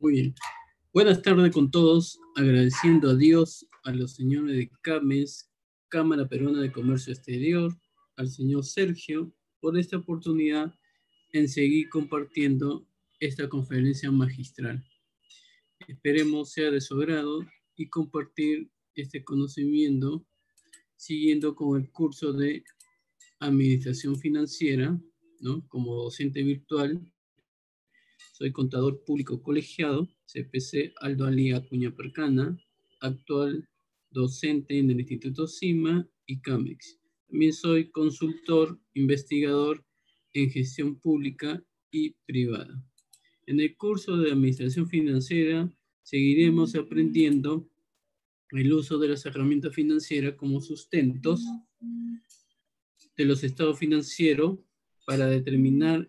Muy bien. Buenas tardes con todos, agradeciendo a Dios, a los señores de CAMES, Cámara Peruana de Comercio Exterior, al señor Sergio, por esta oportunidad en seguir compartiendo esta conferencia magistral. Esperemos sea de su agrado y compartir este conocimiento siguiendo con el curso de Administración Financiera, ¿no? Como docente virtual. Soy contador público colegiado, CPC Aldo Alía Acuña Percana, actual docente en el Instituto CIMA y CAMEX. También soy consultor, investigador en gestión pública y privada. En el curso de Administración Financiera seguiremos aprendiendo el uso de las herramientas financieras como sustentos de los estados financieros para determinar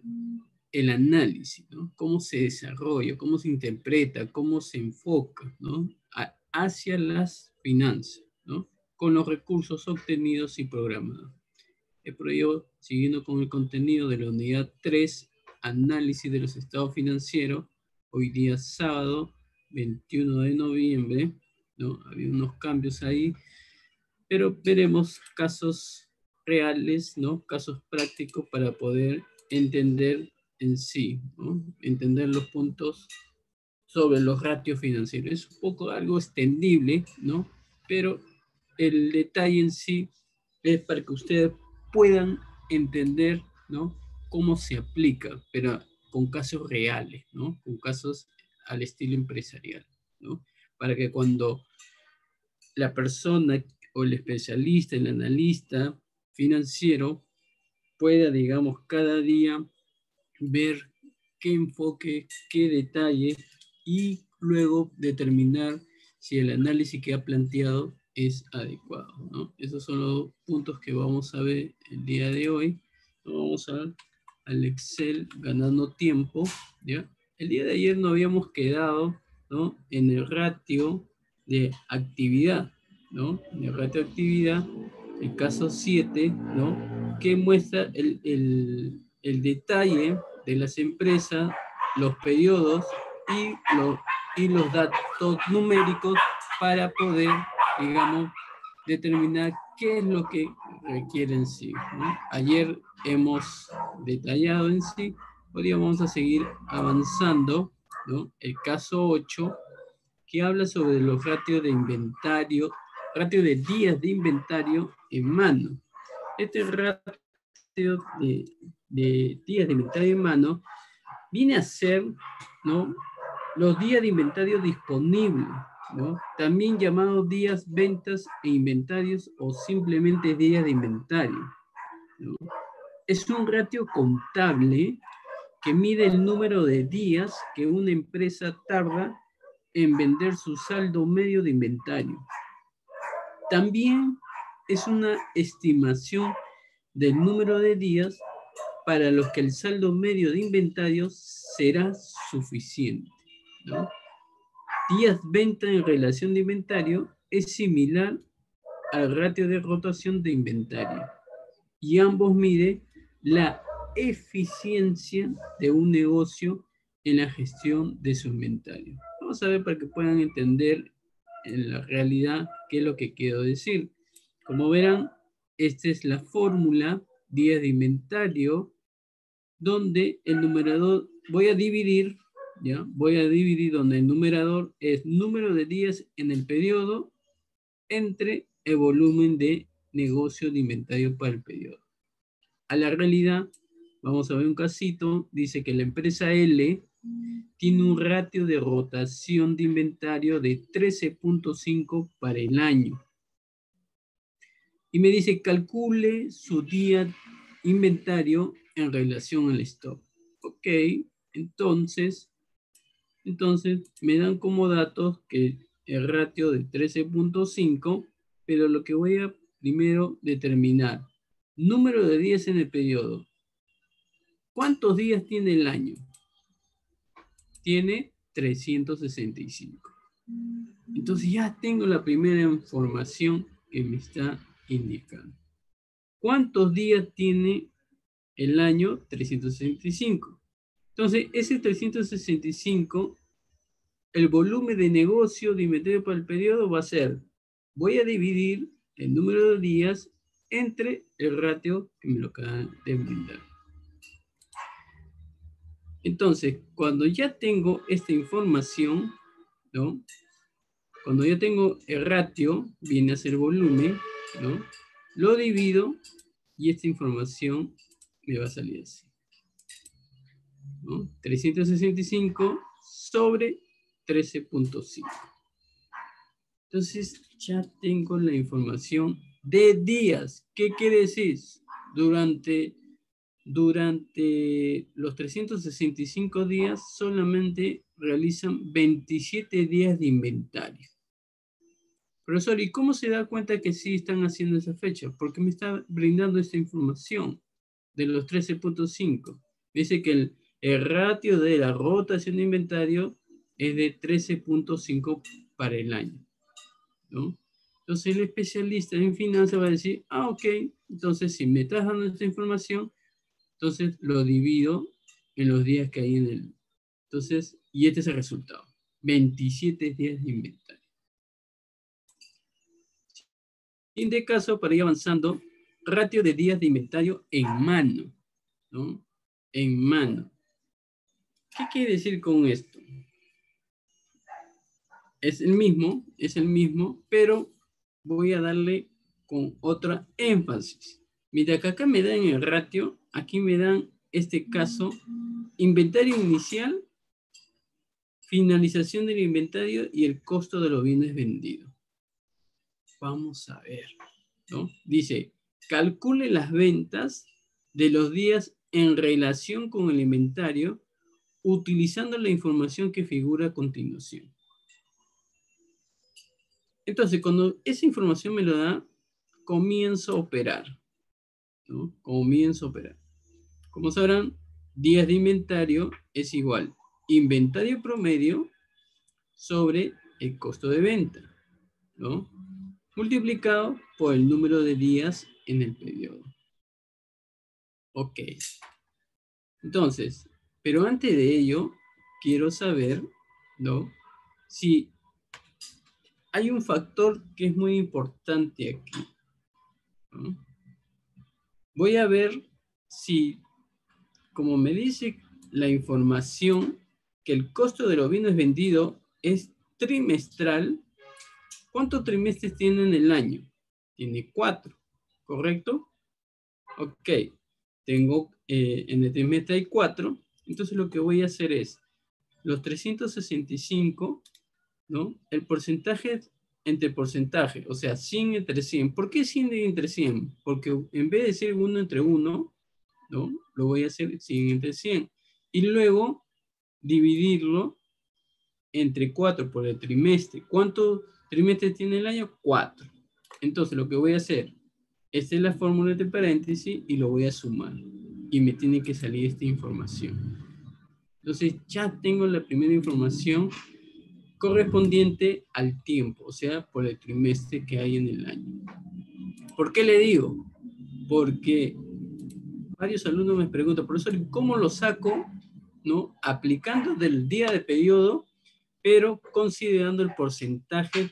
el análisis, ¿no? Cómo se desarrolla, cómo se interpreta, cómo se enfoca, ¿no? Hacia las finanzas, ¿no? Con los recursos obtenidos y programados. Por ello, siguiendo con el contenido de la unidad 3, análisis de los estados financieros, hoy día sábado 21 de noviembre, ¿no? Había unos cambios ahí, pero veremos casos reales, ¿no? Casos prácticos para poder entender en sí, ¿no? Entender los puntos sobre los ratios financieros. Es un poco algo extendible, ¿no? Pero el detalle en sí es para que ustedes puedan entender, ¿no? Cómo se aplica, pero con casos reales, ¿no? Con casos al estilo empresarial, ¿no? Para que cuando la persona o el especialista, el analista financiero pueda, digamos, cada día ver qué enfoque, qué detalle y luego determinar si el análisis que ha planteado es adecuado, ¿no? Esos son los puntos que vamos a ver el día de hoy. Vamos al Excel ganando tiempo, ¿ya? El día de ayer nos habíamos quedado, ¿no? En el ratio de actividad, ¿no? En el ratio de actividad, el caso 7, ¿no? Que muestra el detalle de las empresas, los periodos y los datos numéricos para poder, digamos, determinar qué es lo que requiere en sí, ¿no? Ayer hemos detallado en sí, hoy vamos a seguir avanzando, ¿no? El caso 8, que habla sobre los ratios de inventario, ratio de días de inventario en mano. Este ratio de días de inventario en mano viene a ser, ¿no? Los días de inventario disponibles, ¿no? También llamados días, ventas e inventarios o simplemente días de inventario, ¿no? Es un ratio contable que mide el número de días que una empresa tarda en vender su saldo medio de inventario. También es una estimación del número de días para los que el saldo medio de inventario será suficiente, ¿no? Días venta en relación de inventario es similar al ratio de rotación de inventario y ambos miden la eficiencia de un negocio en la gestión de su inventario. Vamos a ver para que puedan entender en la realidad qué es lo que quiero decir. Como verán, esta es la fórmula días de inventario, donde el numerador, voy a dividir, ¿ya? Voy a dividir donde el numerador es número de días en el periodo entre el volumen de negocio de inventario para el periodo. A la realidad, vamos a ver un casito, dice que la empresa L tiene un ratio de rotación de inventario de 13.5 para el año. Y me dice, calcule su día inventario en relación al stock. Ok, entonces me dan como datos que el ratio de 13.5, pero lo que voy a primero determinar, número de días en el periodo. ¿Cuántos días tiene el año? Tiene 365. Entonces ya tengo la primera información que me está indicando. ¿Cuántos días tiene el año? 365. Entonces, ese 365 el volumen de negocio de inventario para el periodo va a ser, voy a dividir el número de días entre el ratio que me lo acaban de brindar. Entonces, cuando ya tengo esta información, ¿no? Cuando ya tengo el ratio, viene a ser volumen, ¿no? Lo divido y esta información me va a salir así, ¿no? 365 sobre 13.5. Entonces, ya tengo la información de días. ¿Qué quiere decir? Durante los 365 días solamente realizan 27 días de inventario. Profesor, ¿y cómo se da cuenta que sí están haciendo esa fecha? Porque me está brindando esta información de los 13.5. Dice que el ratio de la rotación de inventario es de 13.5 para el año, ¿no? Entonces el especialista en finanzas va a decir, ok, entonces si me estás dando esta información, entonces lo divido en los días que hay en el... Entonces, y este es el resultado. 27 días de inventario. Siguiente caso, para ir avanzando, ratio de días de inventario en mano, ¿no? En mano. ¿Qué quiere decir con esto? Es el mismo, pero voy a darle con otra énfasis. Mira que acá me dan el ratio, aquí me dan este caso, inventario inicial, finalización del inventario y el costo de los bienes vendidos. Vamos a ver, ¿no? Dice, calcule las ventas de los días en relación con el inventario utilizando la información que figura a continuación. Entonces, cuando esa información me lo da, comienzo a operar, ¿no? Comienzo a operar. Como sabrán, días de inventario es igual inventario promedio sobre el costo de venta, ¿no? Multiplicado por el número de días en el periodo. Ok. Entonces, pero antes de ello, quiero saber, ¿no? Si hay un factor que es muy importante aquí, ¿no? Voy a ver si, como me dice la información, que el costo de los bienes vendidos es trimestral. ¿Cuántos trimestres tiene en el año? Tiene 4, ¿correcto? Ok, tengo en el trimestre hay 4, entonces lo que voy a hacer es los 365, ¿no? El porcentaje entre porcentaje, o sea, 100 entre 100. ¿Por qué 100 entre 100? Porque en vez de decir 1 entre 1, ¿no? Lo voy a hacer 100 entre 100. Y luego dividirlo entre 4 por el trimestre. ¿Cuántos trimestres tiene el año? 4. Entonces lo que voy a hacer, esta es la fórmula de paréntesis y lo voy a sumar. Y me tiene que salir esta información. Entonces ya tengo la primera información correspondiente al tiempo, o sea, por el trimestre que hay en el año. ¿Por qué le digo? Porque varios alumnos me preguntan, profesor, ¿cómo lo saco? ¿No? Aplicando del día de periodo, pero considerando el porcentaje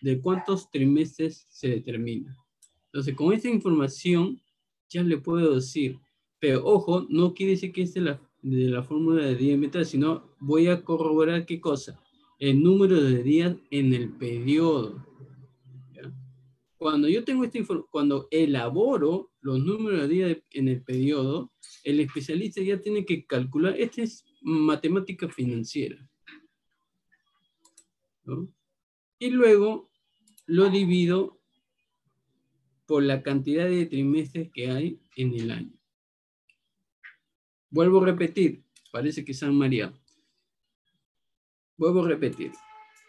de cuántos trimestres se determina. Entonces, con esta información ya le puedo decir, pero ojo, no quiere decir que esta es de la fórmula de día de inventario, sino voy a corroborar qué cosa, el número de días en el periodo. ¿Ya? Cuando yo tengo esta información, cuando elaboro los números de días en el periodo, el especialista ya tiene que calcular, esta es matemática financiera, ¿no? Y luego lo divido por la cantidad de trimestres que hay en el año. Vuelvo a repetir, parece que San María. Vuelvo a repetir.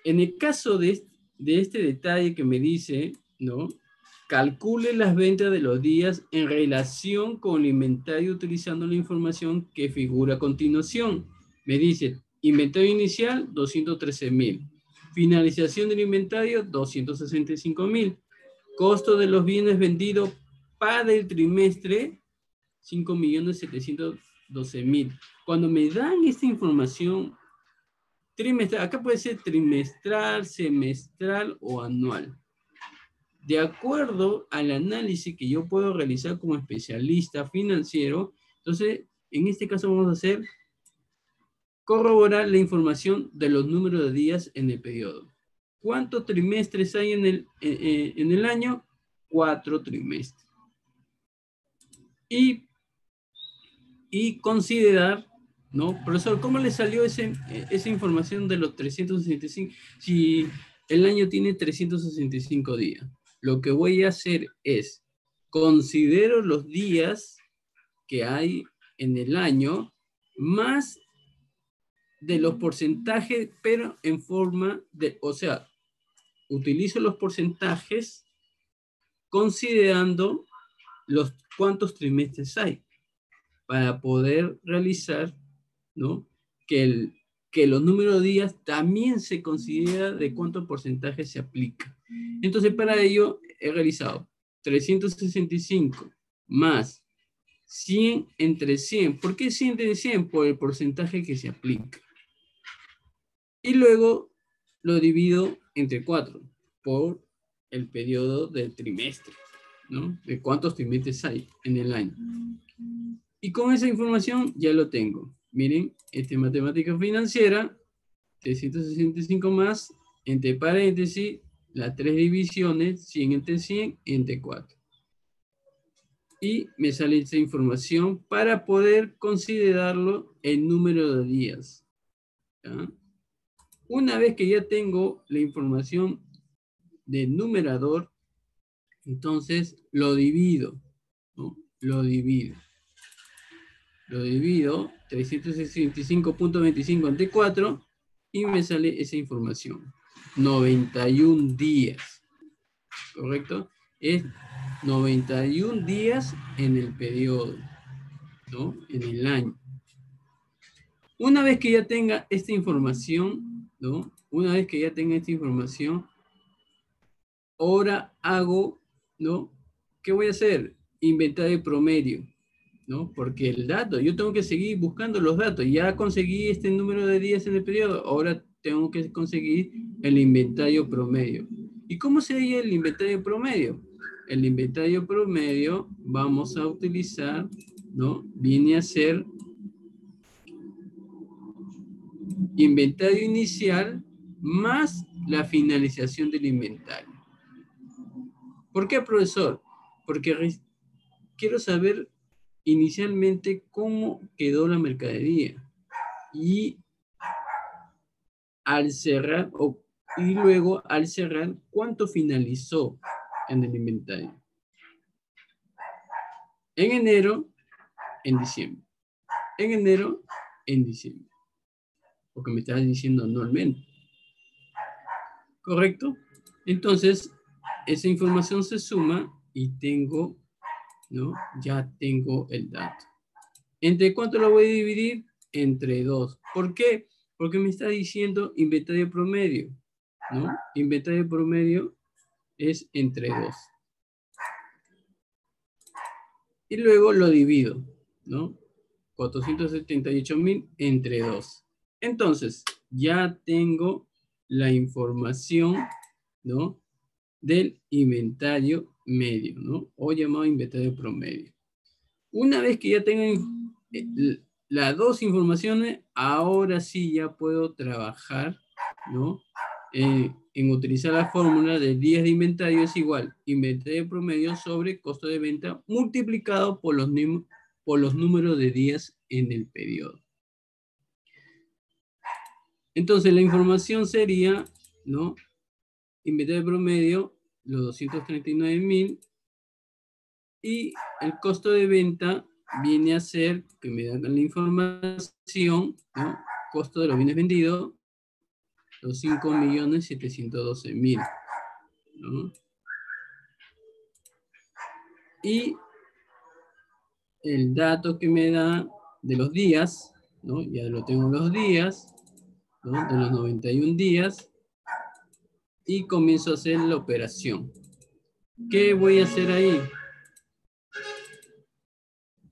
En el caso de este detalle que me dice, ¿no? Calcule las ventas de los días en relación con el inventario utilizando la información que figura a continuación. Me dice, inventario inicial, 213,000. Finalización del inventario, 265,000. Costo de los bienes vendidos para el trimestre, 5,712,000. Cuando me dan esta información, Trimestral, acá puede ser trimestral, semestral o anual. De acuerdo al análisis que yo puedo realizar como especialista financiero, entonces, en este caso vamos a hacer corroborar la información de los números de días en el periodo. ¿Cuántos trimestres hay en el año? 4 trimestres. Y considerar, ¿no? Profesor, ¿cómo le salió esa información de los 365? Si el año tiene 365 días. Lo que voy a hacer es, considero los días que hay en el año, más de los porcentajes, pero en forma de, o sea, utilizo los porcentajes considerando los cuántos trimestres hay, para poder realizar, ¿no? Que los números de días también se considera de cuánto porcentaje se aplica. Entonces, para ello he realizado 365 más 100 entre 100. ¿Por qué 100 entre 100? Por el porcentaje que se aplica. Y luego lo divido entre 4 por el periodo del trimestre, ¿no? De cuántos trimestres hay en el año. Y con esa información ya lo tengo. Miren, este es matemática financiera, 365 más, entre paréntesis, las 3 divisiones, 100 entre 100, entre 4. Y me sale esa información para poder considerarlo el número de días. ¿Ya? Una vez que ya tengo la información del numerador, entonces lo divido, ¿no? Lo divido 365.25 entre 4 y me sale esa información. 91 días, ¿correcto? Es 91 días en el periodo, ¿no? En el año. Una vez que ya tenga esta información, ¿no? Una vez que ya tenga esta información, ahora hago, ¿no? ¿Qué voy a hacer? Inventario promedio, ¿no? Porque el dato, yo tengo que seguir buscando los datos. Ya conseguí este número de días en el periodo, ahora tengo que conseguir el inventario promedio. ¿Y cómo sería el inventario promedio? El inventario promedio vamos a utilizar, ¿no? Viene a ser inventario inicial más la finalización del inventario. ¿Por qué, profesor? Porque quiero saber inicialmente cómo quedó la mercadería y al cerrar, y luego al cerrar, cuánto finalizó en el inventario. En enero, en diciembre. En enero, en diciembre. Porque me estás diciendo anualmente. ¿Correcto? Entonces, esa información se suma y tengo, ¿no? Ya tengo el dato. ¿Entre cuánto lo voy a dividir? Entre 2. ¿Por qué? Porque me está diciendo inventario promedio, ¿no? Inventario promedio es entre 2. Y luego lo divido, ¿no? 478.000 entre 2. Entonces, ya tengo la información, ¿no? Del inventario medio, ¿no? O llamado inventario promedio. Una vez que ya tengo las dos informaciones, ahora sí ya puedo trabajar, ¿no? En utilizar la fórmula de días de inventario es igual inventario promedio sobre costo de venta multiplicado por los números de días en el periodo. Entonces la información sería, ¿no? Inventario promedio, los 239.000 y el costo de venta viene a ser, que me dan la información, ¿no? Costo de los bienes vendidos, los 5.712.000, ¿no? Y el dato que me da de los días, ¿no? Ya lo tengo los días, ¿no? De los 91 días, y comienzo a hacer la operación. ¿Qué voy a hacer ahí?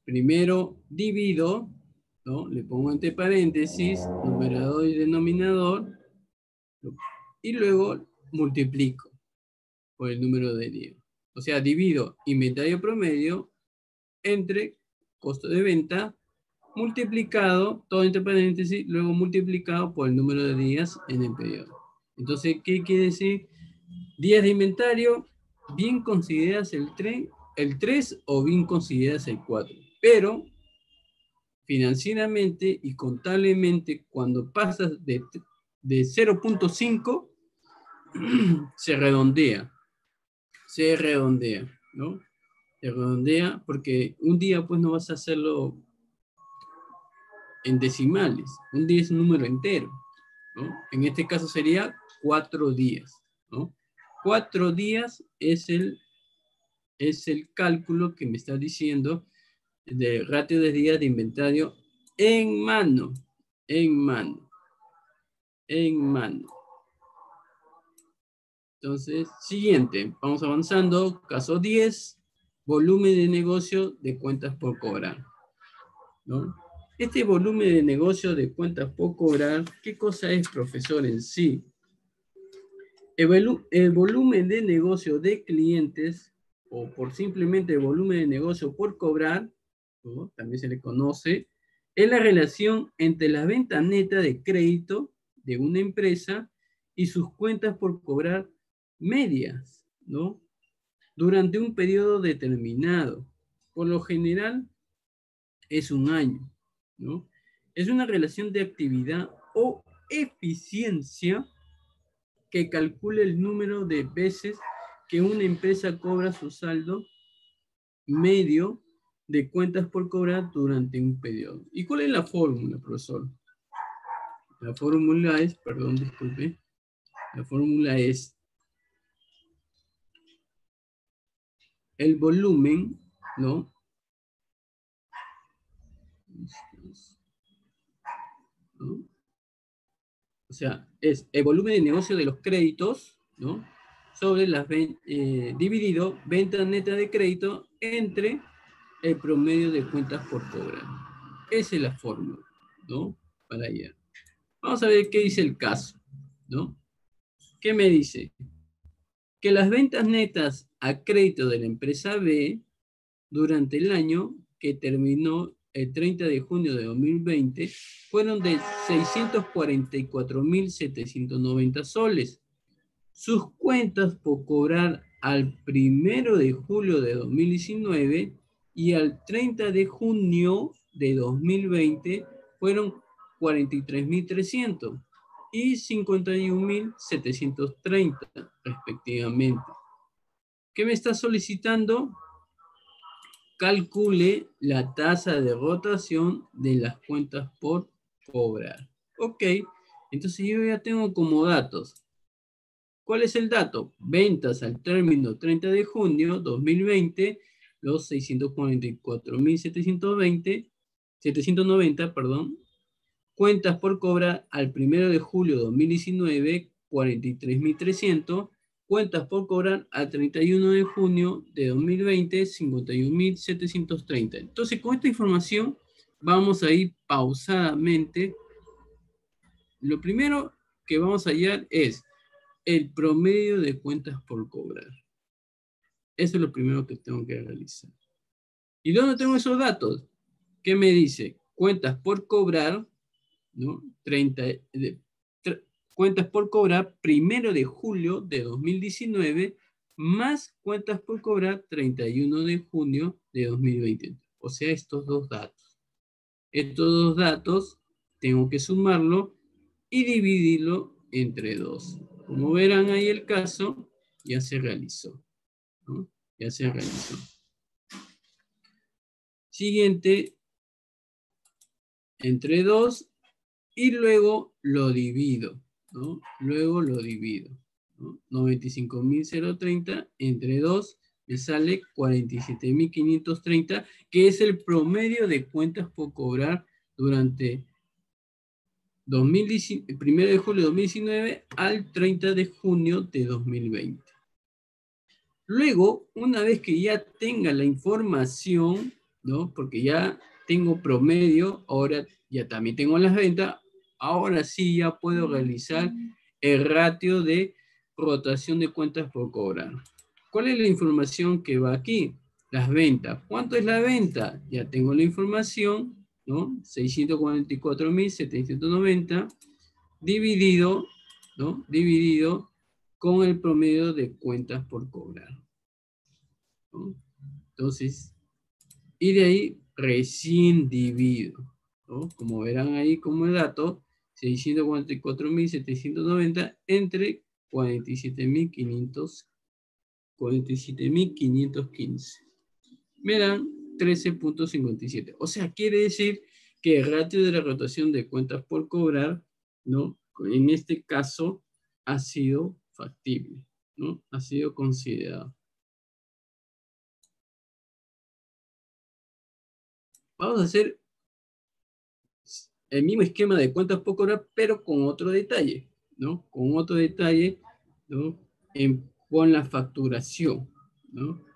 Primero divido ¿no? Le pongo entre paréntesis, numerador y denominador, y luego multiplico por el número de días. O sea, divido inventario promedio entre costo de venta multiplicado, todo entre paréntesis, luego multiplicado por el número de días en el periodo. Entonces, ¿qué quiere decir? Días de inventario, bien consideras el 3 o bien consideras el 4. Pero financieramente y contablemente, cuando pasas de 0.5, se redondea, ¿no? Se redondea porque un día pues no vas a hacerlo en decimales, un día es un número entero, ¿no? En este caso sería 4 días, ¿no? 4 días es el cálculo que me está diciendo de ratio de días de inventario en mano, en mano, en mano. Entonces, siguiente, vamos avanzando. Caso 10, volumen de negocio de cuentas por cobrar, ¿no? Este volumen de negocio de cuentas por cobrar, ¿qué cosa es, profesor, en sí? El volumen de negocio de clientes, o por simplemente el volumen de negocio por cobrar, ¿no? También se le conoce, es la relación entre la venta neta de crédito de una empresa y sus cuentas por cobrar medias, ¿no? Durante un periodo determinado. Por lo general es un año, ¿no? Es una relación de actividad o eficiencia que calcule el número de veces que una empresa cobra su saldo medio de cuentas por cobrar durante un periodo. ¿Y cuál es la fórmula, profesor? La fórmula es, perdón, disculpe, la fórmula es el volumen, ¿no? ¿No? O sea, es el volumen de negocio de los créditos, ¿no? Sobre las dividido venta neta de crédito entre el promedio de cuentas por cobrar. Esa es la fórmula, ¿no? Para allá. Vamos a ver qué dice el caso, ¿no? ¿Qué me dice? Que las ventas netas a crédito de la empresa B durante el año que terminó el 30 de junio de 2020 fueron de 644.790 soles. Sus cuentas por cobrar al 1 de julio de 2019 y al 30 de junio de 2020 fueron 43.300 y 51.730 respectivamente. ¿Qué me está solicitando? Calcule la tasa de rotación de las cuentas por cobrar. Ok, entonces yo ya tengo como datos. ¿Cuál es el dato? Ventas al término 30 de junio 2020, los 790, perdón. Cuentas por cobrar al 1 de julio 2019, 43.300. Cuentas por cobrar al 31 de junio de 2020, 51.730. Entonces, con esta información vamos a ir pausadamente. Lo primero que vamos a hallar es el promedio de cuentas por cobrar. Eso es lo primero que tengo que realizar. ¿Y dónde tengo esos datos? ¿Qué me dice? Cuentas por cobrar, ¿no? Cuentas por cobrar 1 de julio de 2019 más cuentas por cobrar 31 de junio de 2020. O sea, estos dos datos. Estos dos datos tengo que sumarlo y dividirlo entre 2. Como verán ahí el caso, ya se realizó, ¿no? Ya se realizó. Siguiente, entre 2 y luego lo divido, ¿no? Luego lo divido, ¿no? 95.030 entre 2 me sale 47.530, que es el promedio de cuentas por cobrar durante 1 de julio de 2019 al 30 de junio de 2020. Luego, una vez que ya tenga la información, ¿no? Porque ya tengo promedio, ahora ya también tengo las ventas, ahora sí ya puedo realizar el ratio de rotación de cuentas por cobrar. ¿Cuál es la información que va aquí? Las ventas. ¿Cuánto es la venta? Ya tengo la información, ¿no? 644.790 dividido, ¿no? Dividido con el promedio de cuentas por cobrar, ¿no? Entonces, y de ahí recién divido, ¿no? Como verán ahí como dato, 644.790 entre 47.515. Me dan 13.57. O sea, quiere decir que el ratio de la rotación de cuentas por cobrar, ¿no? En este caso ha sido factible, ¿no? Ha sido considerado. Vamos a hacer el mismo esquema de cuentas por cobrar, pero con otro detalle, ¿no? Con otro detalle, ¿no? Con la facturación, ¿no?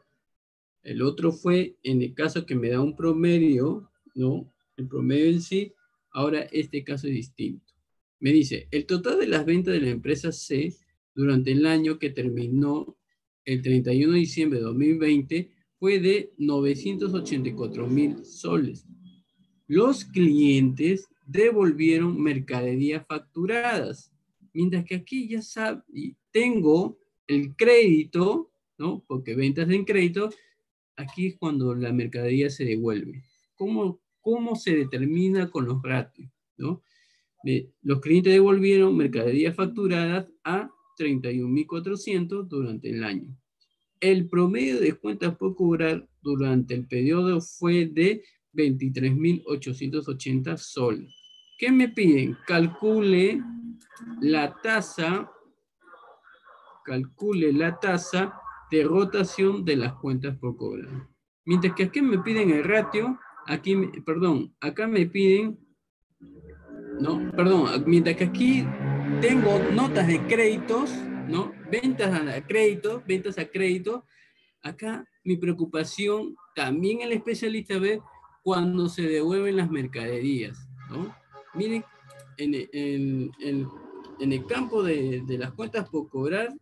El otro fue en el caso que me da un promedio, ¿no? El promedio en sí. Ahora este caso es distinto. Me dice, el total de las ventas de la empresa C durante el año que terminó el 31 de diciembre de 2020 fue de 984.000 soles. Los clientes devolvieron mercaderías facturadas, mientras que aquí ya tengo el crédito, ¿no? Porque ventas en crédito, aquí es cuando la mercadería se devuelve. ¿Cómo se determina con los ratios, ¿no? Los clientes devolvieron mercaderías facturadas a 31.400 durante el año. El promedio de cuentas por cobrar durante el periodo fue de 23.880 soles. ¿Qué me piden? Calcule la tasa de rotación de las cuentas por cobrar. Mientras que aquí me piden el ratio, acá me piden, no, perdón, mientras que aquí tengo notas de créditos, ¿no? Ventas a crédito, acá mi preocupación, también el especialista ve cuando se devuelven las mercaderías, ¿no? Miren, en el campo de las cuentas por cobrar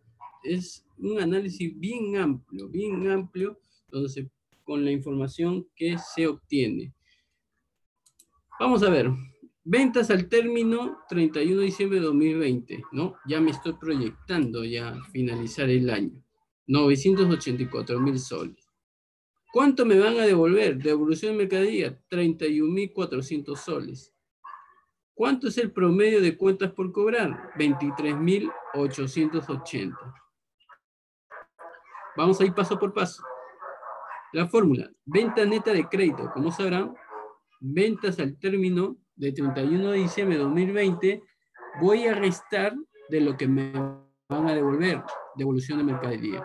es un análisis bien amplio, entonces, con la información que se obtiene. Vamos a ver, ventas al término 31 de diciembre de 2020, ¿no? Ya me estoy proyectando ya finalizar el año. 984.000 soles. ¿Cuánto me van a devolver? Devolución de mercadería, 31.400 soles. ¿Cuánto es el promedio de cuentas por cobrar? 23.880. Vamos a ir paso por paso. La fórmula, venta neta de crédito. Como sabrán, ventas al término de 31 de diciembre de 2020, voy a restar de lo que me van a devolver, devolución de mercadería.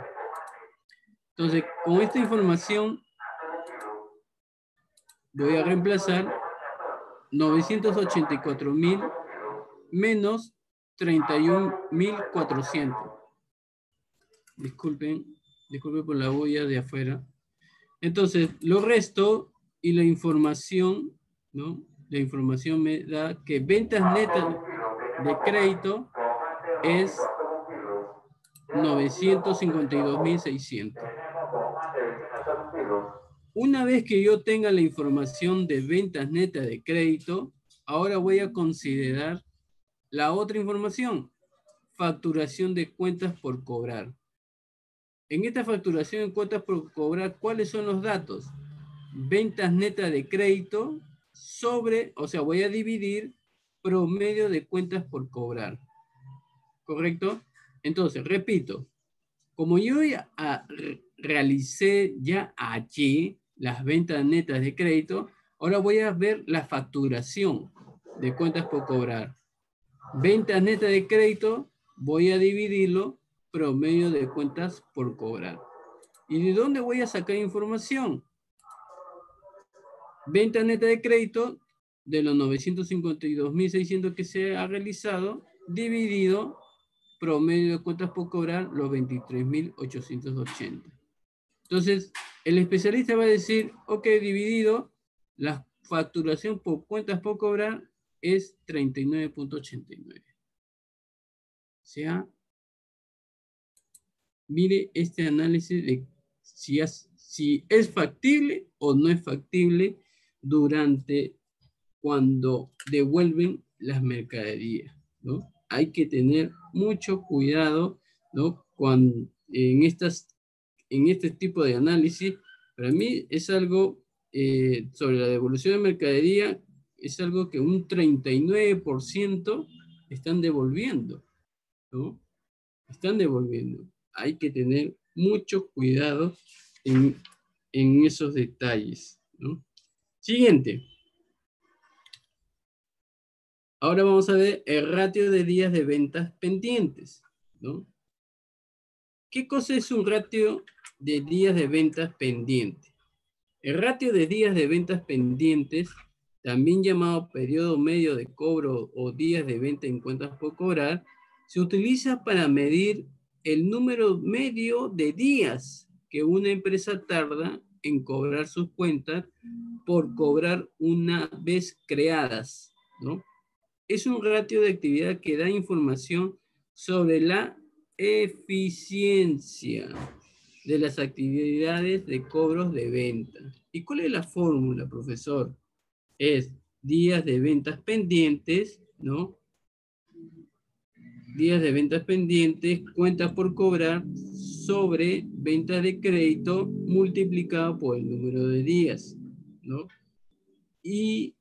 Entonces, con esta información voy a reemplazar 984.000 menos 31.400. Disculpen por la bulla de afuera. Entonces, lo resto y la información, ¿no? La información me da que ventas netas de crédito es 952.600. Una vez que yo tenga la información de ventas netas de crédito, ahora voy a considerar la otra información, facturación de cuentas por cobrar. En esta facturación de cuentas por cobrar, ¿cuáles son los datos? Ventas netas de crédito sobre, o sea, voy a dividir promedio de cuentas por cobrar. ¿Correcto? Entonces, repito, como yo ya realicé ya allí las ventas netas de crédito, ahora voy a ver la facturación de cuentas por cobrar. Ventas netas de crédito, voy a dividirlo promedio de cuentas por cobrar. ¿Y de dónde voy a sacar información? Venta neta de crédito de los 952.600 que se ha realizado, dividido promedio de cuentas por cobrar, los 23.880. Entonces, el especialista va a decir, ok, dividido, las facturación por cuentas por cobrar es 39.89. O sea, mire este análisis de si es factible o no es factible durante cuando devuelven las mercaderías, ¿no? Hay que tener mucho cuidado, ¿no? En este tipo de análisis, para mí es algo sobre la devolución de mercadería, es algo que un 39% están devolviendo, ¿no? Están devolviendo. Hay que tener mucho cuidado en esos detalles, ¿no? Siguiente. Ahora vamos a ver el ratio de días de ventas pendientes, ¿no? ¿Qué cosa es un ratio de días de ventas pendientes? El ratio de días de ventas pendientes, también llamado periodo medio de cobro o días de venta en cuentas por cobrar, se utiliza para medir el número medio de días que una empresa tarda en cobrar sus cuentas por cobrar una vez creadas, ¿no? Es un ratio de actividad que da información sobre la eficiencia de las actividades de cobros de venta. ¿Y cuál es la fórmula, profesor? Es días de ventas pendientes, ¿no? Días de ventas pendientes, cuentas por cobrar sobre ventas de crédito multiplicado por el número de días, ¿no? Y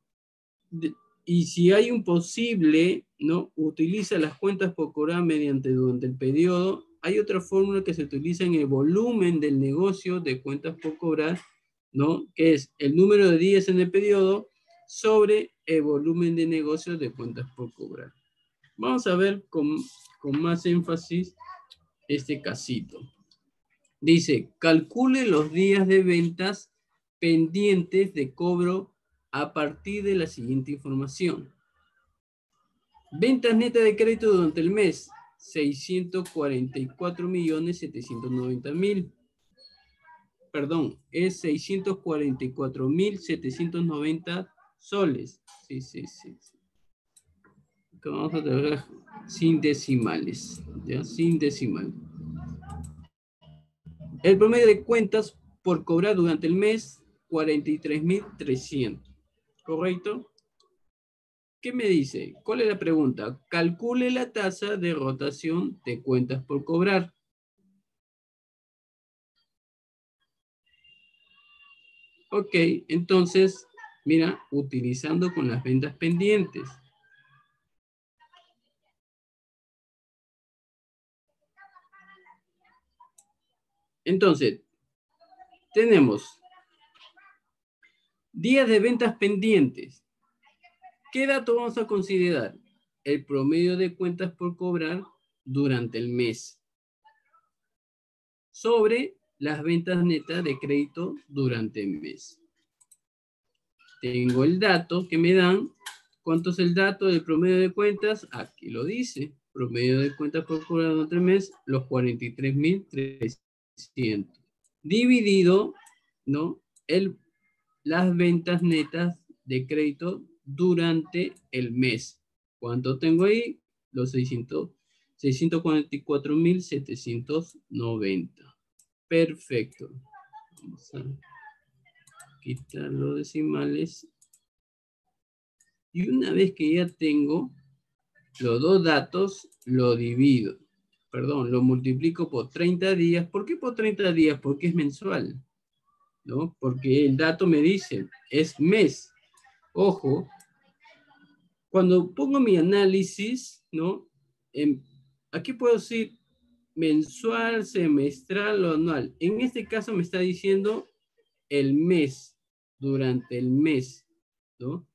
y si hay un posible, ¿no? Utiliza las cuentas por cobrar durante el periodo. Hay otra fórmula que se utiliza en el volumen del negocio de cuentas por cobrar, ¿no? Que es el número de días en el periodo sobre el volumen de negocio de cuentas por cobrar. Vamos a ver con más énfasis este casito. Dice, calcule los días de ventas pendientes de cobro a partir de la siguiente información. Ventas netas de crédito durante el mes, 644.790.000. Perdón, es 644.790 soles. Sí. Vamos a trabajar sin decimales, ¿ya? Sin decimales. El promedio de cuentas por cobrar durante el mes, 43.300. ¿Correcto? ¿Qué me dice? ¿Cuál es la pregunta? Calcule la tasa de rotación de cuentas por cobrar. Ok, entonces, mira, utilizando con las ventas pendientes. Entonces, tenemos días de ventas pendientes. ¿Qué dato vamos a considerar? El promedio de cuentas por cobrar durante el mes sobre las ventas netas de crédito durante el mes. Tengo el dato que me dan. ¿Cuánto es el dato del promedio de cuentas? Aquí lo dice. Promedio de cuentas por cobrar durante el mes, los 43.300. Dividido, ¿no? Las ventas netas de crédito durante el mes. ¿Cuánto tengo ahí? Los 644.790. Perfecto. Vamos a quitar los decimales. Y una vez que ya tengo los dos datos, lo divido. Perdón, lo multiplico por 30 días. ¿Por qué por 30 días? Porque es mensual, ¿no? Porque el dato me dice, es mes. Ojo, cuando pongo mi análisis, ¿no? Aquí puedo decir mensual, semestral o anual. En este caso me está diciendo el mes, durante el mes, ¿no?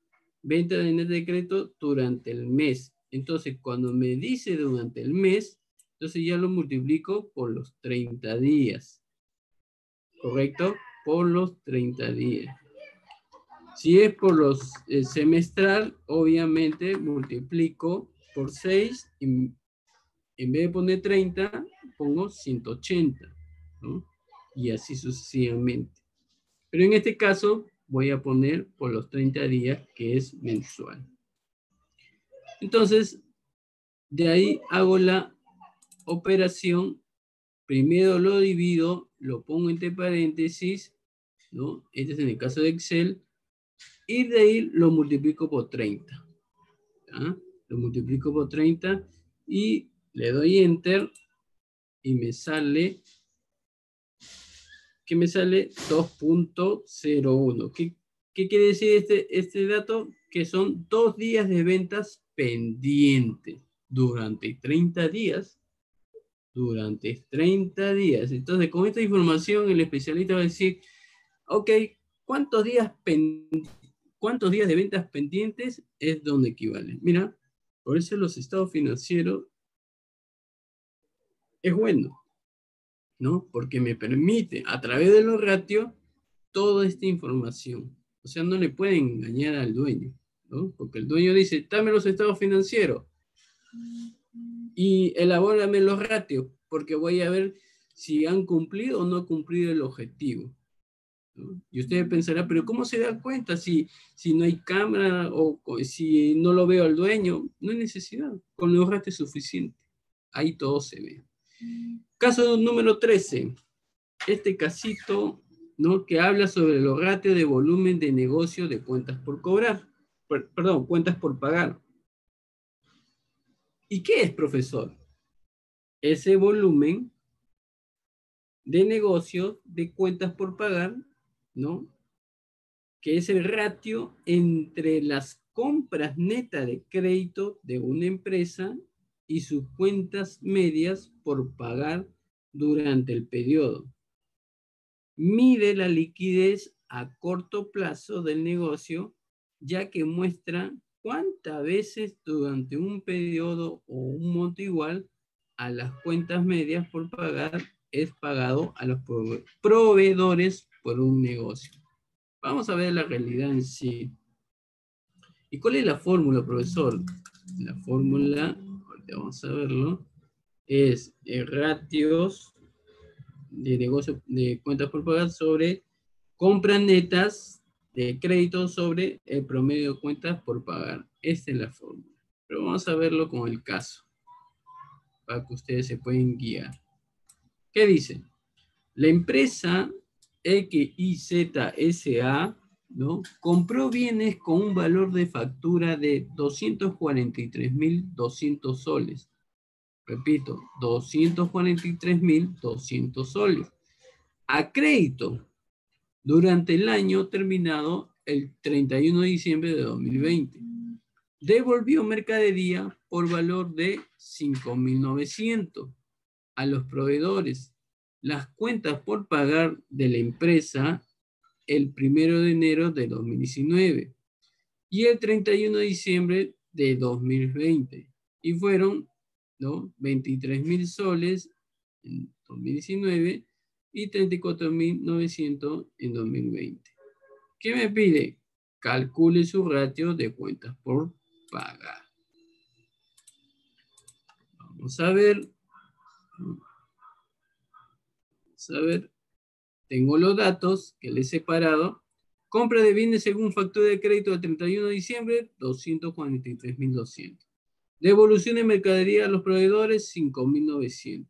Venta de net de crédito durante el mes. Entonces, cuando me dice durante el mes, entonces ya lo multiplico por los 30 días. ¿Correcto? Por los 30 días. Si es por los semestral, obviamente multiplico por 6 y en vez de poner 30, pongo 180, ¿no? Y así sucesivamente. Pero en este caso, voy a poner por los 30 días, que es mensual. Entonces, de ahí hago la operación. Primero lo divido, lo pongo entre paréntesis, ¿no? Este es en el caso de Excel. Y de ahí lo multiplico por 30. ¿Ya? Lo multiplico por 30 y le doy Enter y me sale, que me sale 2.01. ¿Qué quiere decir este dato? Que son 2 días de ventas pendientes durante 30 días. Durante 30 días. Entonces, con esta información, el especialista va a decir, ok, ¿cuántos días de ventas pendientes es donde equivale? Mira, por eso los estados financieros es bueno, ¿no? Porque me permite, a través de los ratios, toda esta información. O sea, no le pueden engañar al dueño, ¿no? Porque el dueño dice, dame los estados financieros y elabórame los ratios, porque voy a ver si han cumplido o no cumplido el objetivo, ¿no? Y usted pensará, pero ¿cómo se da cuenta si no hay cámara o si no lo veo al dueño? No hay necesidad, con los ratios es suficiente. Ahí todo se ve. Caso número 13. Este casito, ¿no? Que habla sobre los ratios de volumen de negocio de cuentas por cobrar. Perdón, cuentas por pagar. ¿Y qué es, profesor? Ese volumen de negocio de cuentas por pagar, ¿no? Que es el ratio entre las compras netas de crédito de una empresa y sus cuentas medias por pagar durante el periodo. Mide la liquidez a corto plazo del negocio, ya que muestra cuántas veces durante un periodo o un monto igual a las cuentas medias por pagar es pagado a los proveedores por un negocio. Vamos a ver la realidad en sí. ¿Y cuál es la fórmula, profesor? La fórmula, ahorita vamos a verlo, es ratios de negocio de cuentas por pagar sobre compras netas de crédito sobre el promedio de cuentas por pagar. Esta es la fórmula. Pero vamos a verlo con el caso, para que ustedes se pueden guiar. ¿Qué dice? La empresa XYZSA, ¿no? Compró bienes con un valor de factura de 243.200 soles. Repito, 243.200 soles. A crédito durante el año terminado el 31 de diciembre de 2020. Devolvió mercadería por valor de 5.900 a los proveedores. Las cuentas por pagar de la empresa el 1 de enero de 2019 y el 31 de diciembre de 2020. Y fueron, ¿no? 23.000 soles en 2019 y 34.900 en 2020. ¿Qué me pide? Calcule su ratio de cuentas por pagar. Vamos a ver. Vamos a ver. Tengo los datos que le he separado. Compra de bienes según factura de crédito del 31 de diciembre, 243.200. Devolución de mercadería a los proveedores, 5.900.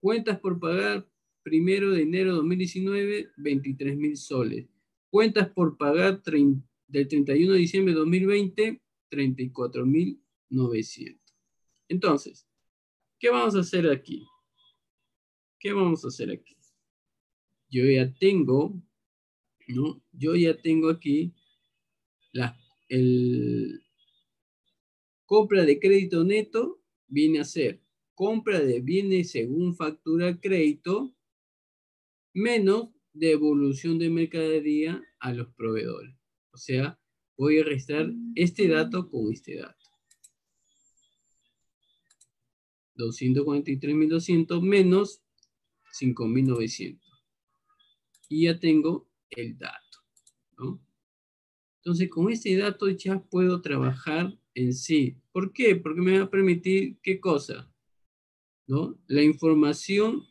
Cuentas por pagar 1 de enero de 2019, 23.000 soles. Cuentas por pagar del 31 de diciembre de 2020, 34.900. Entonces, ¿qué vamos a hacer aquí? ¿Qué vamos a hacer aquí? Yo ya tengo, ¿no? Yo ya tengo aquí el compra de crédito neto, viene a ser compra de bienes según factura crédito, menos devolución de mercadería a los proveedores. O sea, voy a restar este dato con este dato. 243.200 menos 5.900. Y ya tengo el dato, ¿no? Entonces, con este dato ya puedo trabajar en sí. ¿Por qué? Porque me va a permitir, ¿qué cosa? ¿No? La información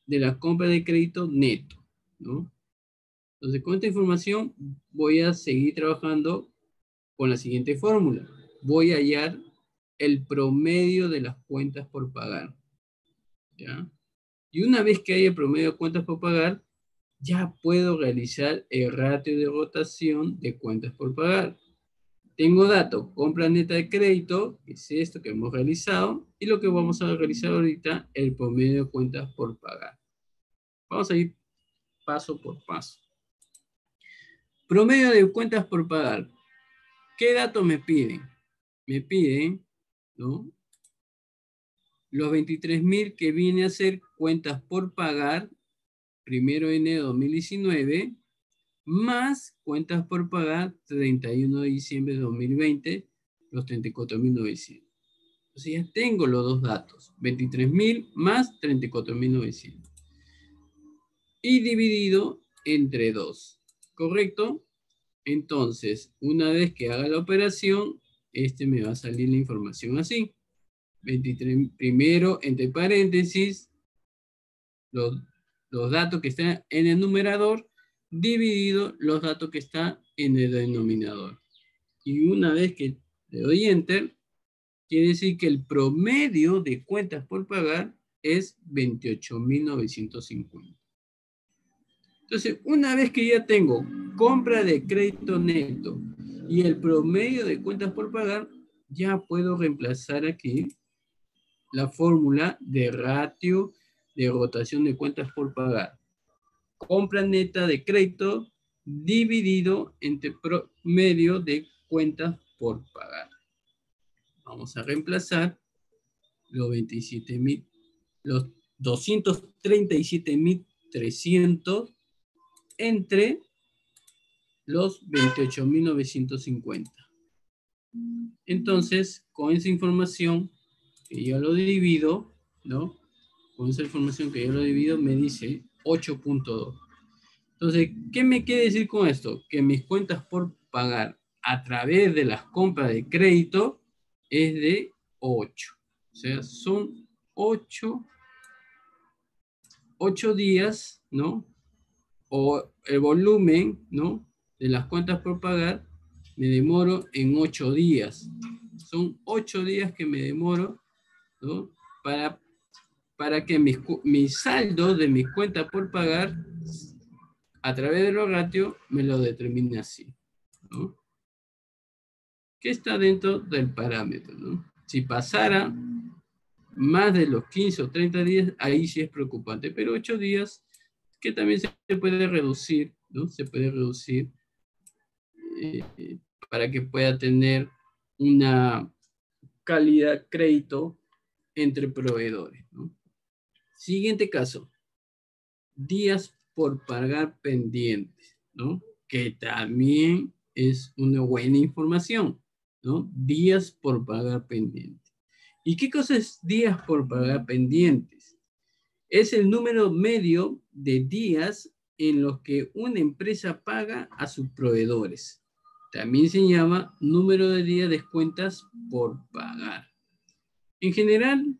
de la compra de crédito neto, ¿no? Entonces, con esta información voy a seguir trabajando con la siguiente fórmula. Voy a hallar el promedio de las cuentas por pagar, ¿ya? Y una vez que haya el promedio de cuentas por pagar, ya puedo realizar el ratio de rotación de cuentas por pagar. Tengo datos, compra neta de crédito, que es esto que hemos realizado, y lo que vamos a realizar ahorita, el promedio de cuentas por pagar. Vamos a ir paso por paso. Promedio de cuentas por pagar. ¿Qué datos me piden? Me piden, ¿no?, los 23.000 que viene a ser cuentas por pagar, 1 de enero de 2019, más cuentas por pagar, 31 de diciembre de 2020, los 34.900. Entonces ya tengo los dos datos, 23.000 más 34.900. Y dividido entre 2, ¿correcto? Entonces, una vez que haga la operación, me va a salir la información así. 23, primero, entre paréntesis, los datos que están en el numerador, dividido los datos que están en el denominador. Y una vez que le doy Enter, quiere decir que el promedio de cuentas por pagar es 28.950. Entonces, una vez que ya tengo compra de crédito neto y el promedio de cuentas por pagar, ya puedo reemplazar aquí la fórmula de ratio de rotación de cuentas por pagar. Compra neta de crédito dividido entre promedio de cuentas por pagar. Vamos a reemplazar los 27.000, los 237.300 entre los 28.950. Entonces, con esa información que yo lo divido, ¿no? Con esa información que yo lo divido, me dice 8.2. Entonces, ¿qué me quiere decir con esto? Que mis cuentas por pagar a través de las compras de crédito es de 8. O sea, son 8 días, ¿no? O el volumen, ¿no?, de las cuentas por pagar, me demoro en 8 días. Son 8 días que me demoro, ¿no?, para que mi saldo de mis cuentas por pagar, a través de los ratios, me lo determine así, ¿no? Que está dentro del parámetro, ¿no? Si pasara más de los 15 o 30 días, ahí sí es preocupante, pero 8 días, que también se puede reducir, ¿no? Se puede reducir para que pueda tener una calidad crédito entre proveedores, ¿no? Siguiente caso, días por pagar pendientes, ¿no? Que también es una buena información, ¿no? Días por pagar pendientes. ¿Y qué cosa es días por pagar pendientes? Es el número medio de días en los que una empresa paga a sus proveedores. También se llama número de días de cuentas por pagar. En general,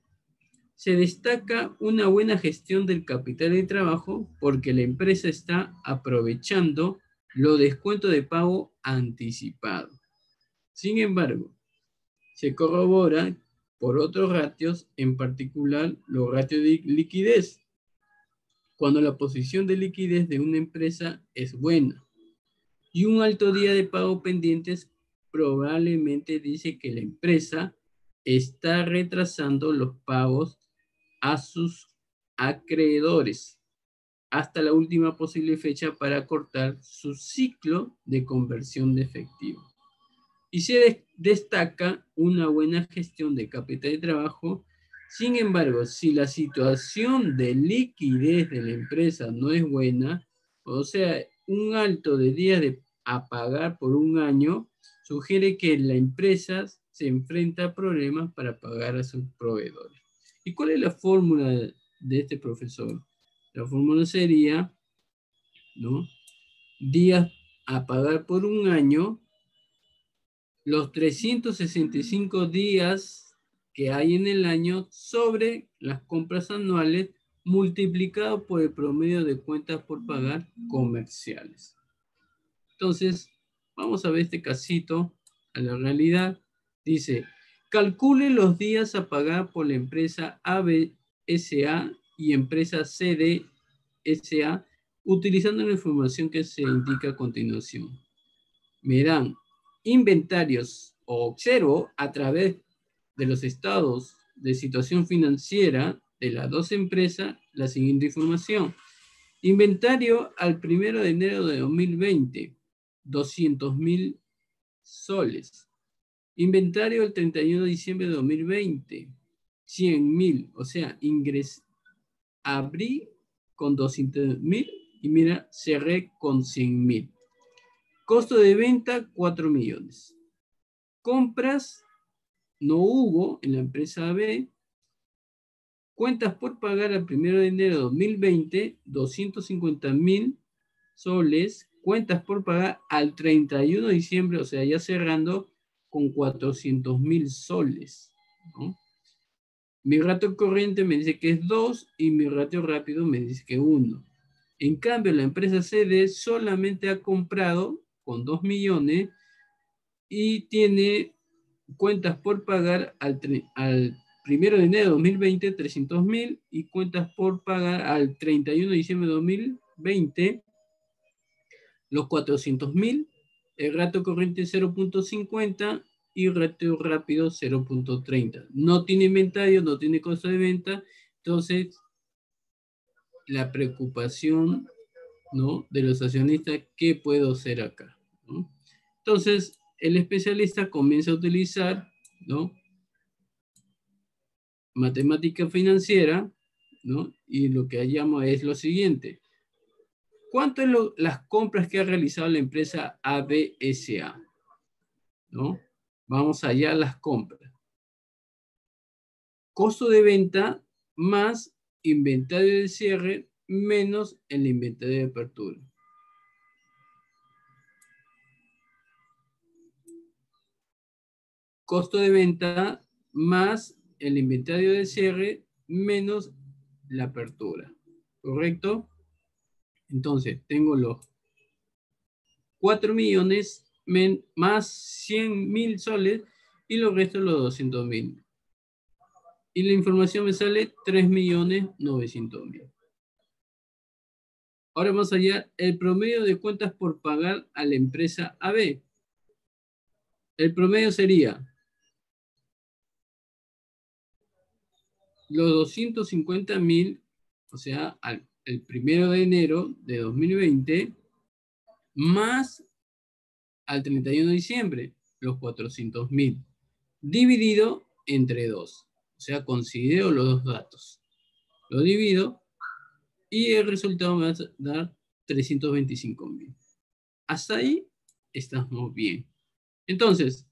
se destaca una buena gestión del capital de trabajo porque la empresa está aprovechando los descuentos de pago anticipado. Sin embargo, se corrobora por otros ratios, en particular los ratios de liquidez, cuando la posición de liquidez de una empresa es buena. Y un alto día de pago pendientes probablemente dice que la empresa está retrasando los pagos a sus acreedores hasta la última posible fecha para cortar su ciclo de conversión de efectivo. Y se destaca una buena gestión de capital de trabajo. Sin embargo, si la situación de liquidez de la empresa no es buena, o sea, un alto de días a pagar por un año, sugiere que la empresa se enfrenta a problemas para pagar a sus proveedores. ¿Y cuál es la fórmula de este profesor? La fórmula sería, ¿no?, días a pagar por un año, los 365 días que hay en el año sobre las compras anuales multiplicado por el promedio de cuentas por pagar comerciales. Entonces, vamos a ver este casito a la realidad. Dice, calcule los días a pagar por la empresa ABSA y empresa CDSA utilizando la información que se indica a continuación. Me dan inventarios o observo a través de los estados de situación financiera de las dos empresas la siguiente información. Inventario al 1 de enero de 2020, 200.000 soles. Inventario el 31 de diciembre de 2020, 100.000. O sea, abrí con 200.000 y mira, cerré con 100.000. Costo de venta, 4 millones. Compras, no hubo en la empresa B. Cuentas por pagar al 1 de enero de 2020, 250.000 soles. Cuentas por pagar al 31 de diciembre, o sea, ya cerrando con 400.000 soles, ¿no? Mi ratio corriente me dice que es 2 y mi ratio rápido me dice que 1. En cambio, la empresa CD solamente ha comprado con 2 millones y tiene cuentas por pagar al 1 de enero de 2020, 300.000 y cuentas por pagar al 31 de diciembre de 2020, los 400.000, el ratio corriente 0.50 y ratio rápido 0.30. No tiene inventario, no tiene costo de venta, entonces la preocupación, ¿no?, de los accionistas, ¿qué puedo hacer acá? ¿No? Entonces el especialista comienza a utilizar, ¿no?, matemática financiera, ¿no? Y lo que llama es lo siguiente. ¿Cuánto es las compras que ha realizado la empresa ABSA? ¿No? Vamos allá a las compras. Costo de venta más inventario de cierre menos el inventario de apertura. Costo de venta más el inventario de cierre menos la apertura. ¿Correcto? Entonces, tengo los 4 millones más 100.000 soles y los restos los 200.000. Y la información me sale 3.900.000. Ahora vamos allá, el promedio de cuentas por pagar a la empresa AB. El promedio sería los 250.000, o sea, el 1 de enero de 2020, más al 31 de diciembre, los 400.000, dividido entre 2. O sea, considero los dos datos. Lo divido y el resultado me va a dar 325.000. Hasta ahí estamos bien. Entonces,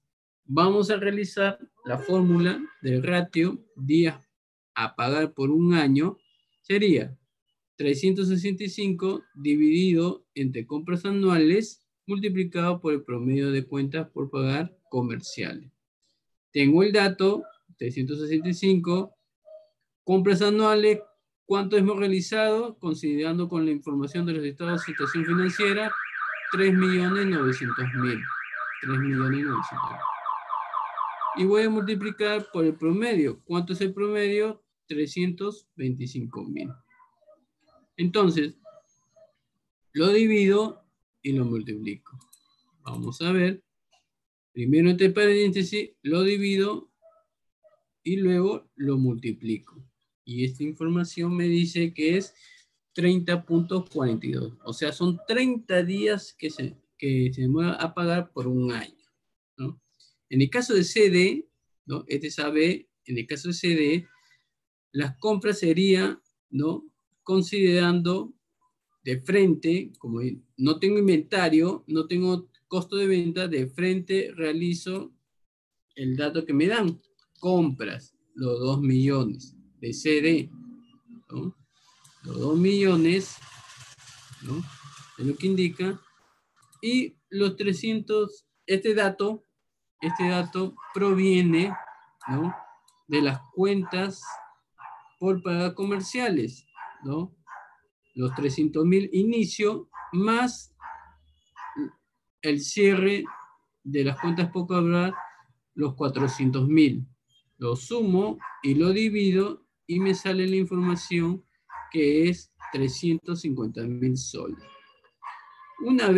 vamos a realizar la fórmula del ratio días a pagar por un año. Sería 365 dividido entre compras anuales multiplicado por el promedio de cuentas por pagar comerciales. Tengo el dato, 365, compras anuales, ¿cuánto hemos realizado? Considerando con la información de los estados de situación financiera, 3.900.000. 3.900.000. Y voy a multiplicar por el promedio. ¿Cuánto es el promedio? 325.000. Entonces, lo divido y lo multiplico. Vamos a ver. Primero entre paréntesis, lo divido y luego lo multiplico. Y esta información me dice que es 30.42. O sea, son 30 días que se va a pagar por un año, ¿no? En el caso de CD, ¿no?, este es AB, en el caso de CD, las compras serían, ¿no?, considerando de frente, como no tengo inventario, no tengo costo de venta, de frente realizo el dato que me dan. Compras, los 2 millones de CD, ¿no? Los 2 millones, ¿no?, es lo que indica. Y los 300, este dato proviene, ¿no?, de las cuentas por pagar comerciales. ¿no? Los 300.000 inicio más el cierre de las cuentas por cobrar, los 400.000. Lo sumo y lo divido y me sale la información que es 350.000 soles. Una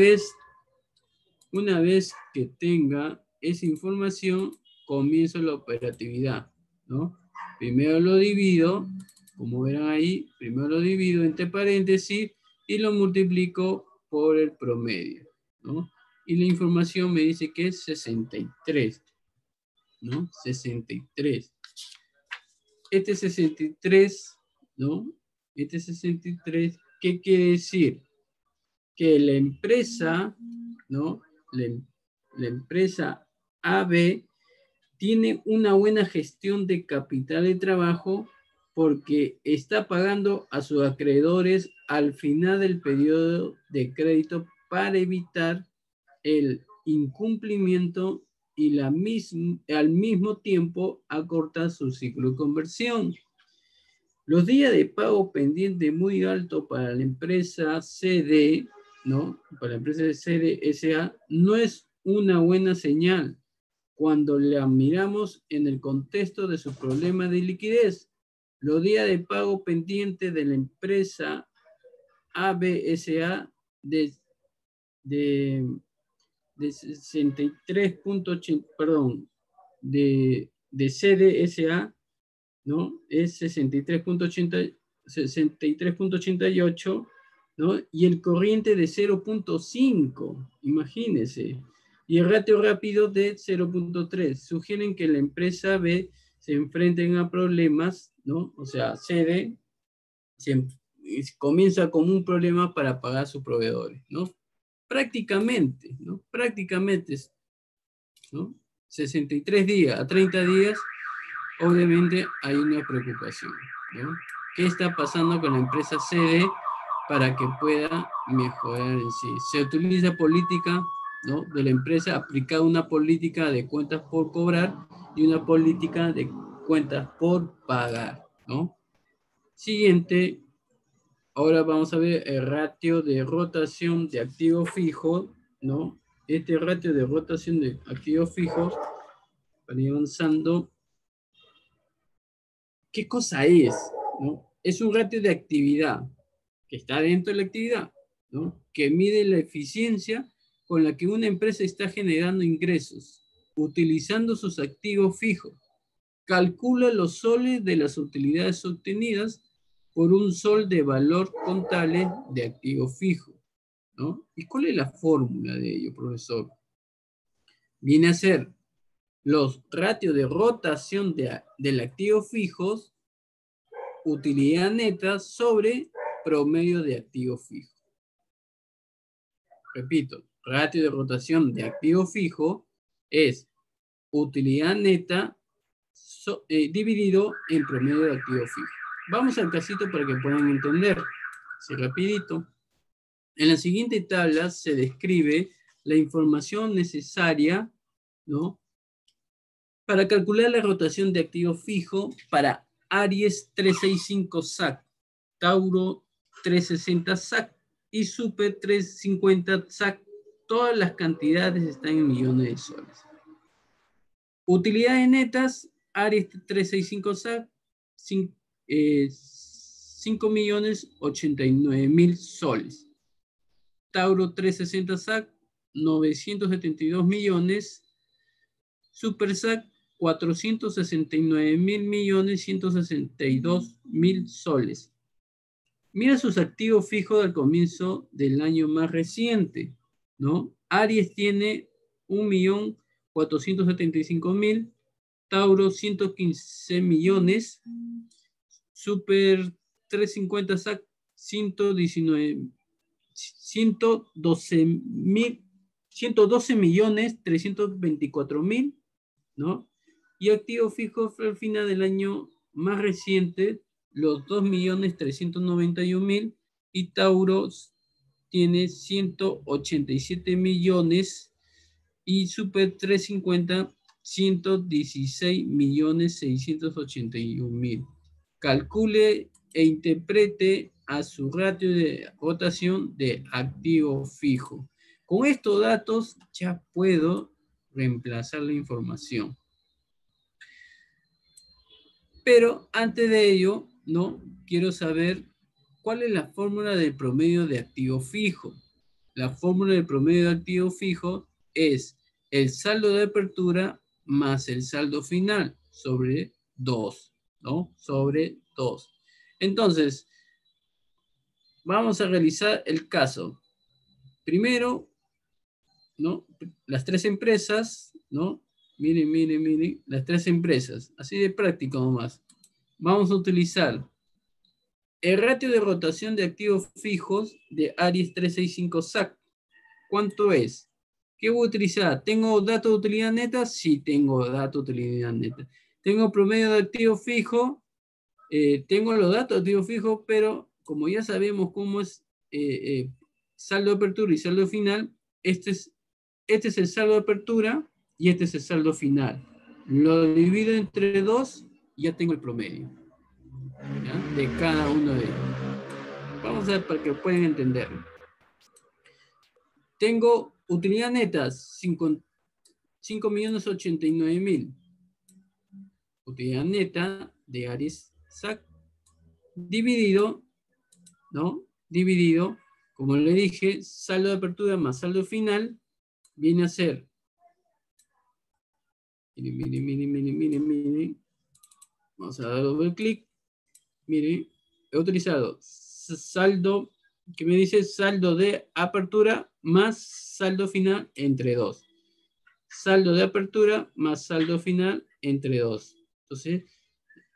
vez que tenga esa información, comienzo la operatividad, ¿no? Primero lo divido, como verán ahí, primero lo divido entre paréntesis y lo multiplico por el promedio, ¿no? Y la información me dice que es 63, ¿no? 63. Este 63, ¿no? Este 63, ¿qué quiere decir? Que la empresa, ¿no? La empresa AB tiene una buena gestión de capital de trabajo porque está pagando a sus acreedores al final del periodo de crédito para evitar el incumplimiento y al mismo tiempo acortar su ciclo de conversión. Los días de pago pendiente muy alto para la empresa CD, ¿no? Para la empresa de CD SA, no es una buena señal cuando la miramos en el contexto de su problema de liquidez. Los días de pago pendiente de la empresa ABSA de 63.80, perdón, de CDSA, ¿no? Es 63.88, ¿no? Y el corriente de 0.5, imagínense. Y el ratio rápido de 0.3. Sugieren que la empresa B se enfrenten a problemas, ¿no? O sea, CD comienza como un problema para pagar a sus proveedores, ¿no? Prácticamente, ¿no? Prácticamente, ¿no? 63 días a 30 días, obviamente hay una preocupación, ¿no? ¿Qué está pasando con la empresa CD para que pueda mejorar en sí? Se utiliza política, ¿no? De la empresa, aplicar una política de cuentas por cobrar y una política de cuentas por pagar, ¿no? Siguiente, ahora vamos a ver el ratio de rotación de activos fijos, ¿no? Este ratio de rotación de activos fijos, para ir avanzando, ¿qué cosa es? ¿No? Es un ratio de actividad que está dentro de la actividad, ¿no? Que mide la eficiencia con la que una empresa está generando ingresos, utilizando sus activos fijos. Calcula los soles de las utilidades obtenidas por un sol de valor contable de activo fijo, ¿no? ¿Y cuál es la fórmula de ello, profesor? Viene a ser los ratios de rotación del activo fijos, utilidad neta sobre promedio de activo fijo. Repito, ratio de rotación de activo fijo es utilidad neta dividido en promedio de activo fijo. Vamos al casito para que puedan entender. Así rapidito. En la siguiente tabla se describe la información necesaria, ¿no? Para calcular la rotación de activo fijo para Aries 365 SAC, Tauro 360 SAC y Super 350 SAC. Todas las cantidades están en millones de soles. Utilidades netas, Aries 365 SAC, 5.089.000 soles. Tauro 360 SAC, 972 millones. Super SAC, 469.162.000 soles. Mira sus activos fijos al comienzo del año más reciente, ¿no? Aries tiene 1.475.000, Tauro 115 millones, Super 350 SAC 112.324.000, ¿no? Y activo fijo al final del año más reciente, los 2.391.000, y Tauro tiene 187 millones y Super 350 116.681.000. Calcule e interprete a su ratio de rotación de activo fijo. Con estos datos ya puedo reemplazar la información. Pero antes de ello, ¿no? Quiero saber cuál es la fórmula del promedio de activo fijo. La fórmula del promedio de activo fijo es el saldo de apertura más el saldo final sobre 2, ¿no? Sobre 2. Entonces, vamos a realizar el caso. Primero, ¿no? Las tres empresas, ¿no? Miren, las tres empresas, así de práctico nomás. Vamos a utilizar el ratio de rotación de activos fijos de Aries 365 SAC. ¿Cuánto es? ¿Qué voy a utilizar? ¿Tengo datos de utilidad neta? Sí, tengo datos de utilidad neta. ¿Tengo promedio de activo fijo? Tengo los datos de activo fijo, pero como ya sabemos cómo es saldo de apertura y saldo final, este es el saldo de apertura y este es el saldo final. Lo divido entre 2 y ya tengo el promedio, ¿ya? De cada uno de ellos. Vamos a ver para que puedan entenderlo. Tengo utilidad neta 5.089.000. Utilidad neta de Aries SAC dividido, ¿no? Dividido, como le dije, saldo de apertura más saldo final viene a ser, miren. Vamos a dar doble clic. Miren, he utilizado saldo, que me dice saldo de apertura más saldo final entre 2. Saldo de apertura más saldo final entre 2. Entonces,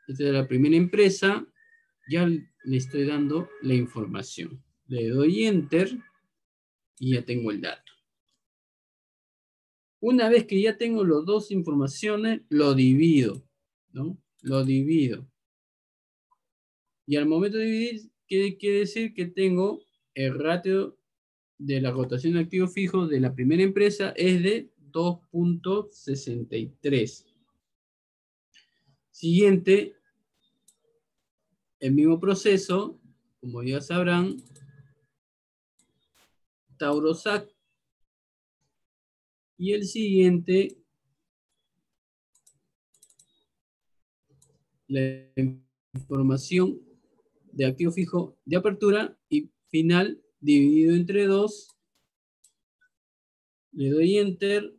desde la primera empresa, ya le estoy dando la información. Le doy Enter y ya tengo el dato. Una vez que ya tengo las dos informaciones, lo divido, ¿no? Lo divido. Y al momento de dividir, ¿qué quiere decir? Que tengo el ratio de la rotación de activo fijo de la primera empresa es de 2.63. Siguiente, el mismo proceso, como ya sabrán, Tauro SAC. Y el siguiente, la información de activo fijo de apertura y final dividido entre 2. Le doy Enter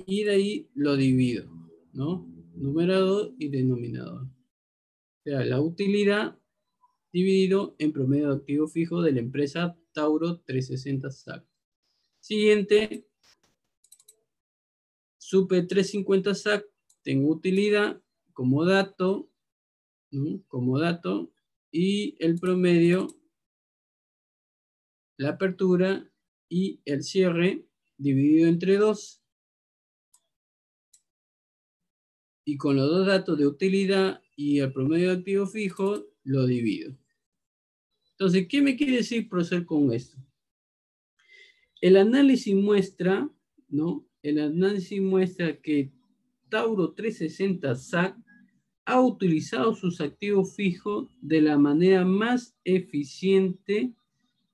y de ahí lo divido, ¿no? Numerador y denominador. O sea, la utilidad dividido en promedio de activo fijo de la empresa Tauro 360 SAC. Siguiente, Super 350 SAC, tengo utilidad como dato, ¿no? Como dato, y el promedio, la apertura y el cierre dividido entre 2. Y con los dos datos de utilidad y el promedio de activo fijo, lo divido. Entonces, ¿qué me quiere decir proceder con esto? El análisis muestra, ¿no? El análisis muestra que Tauro 360 SAC ha utilizado sus activos fijos de la manera más eficiente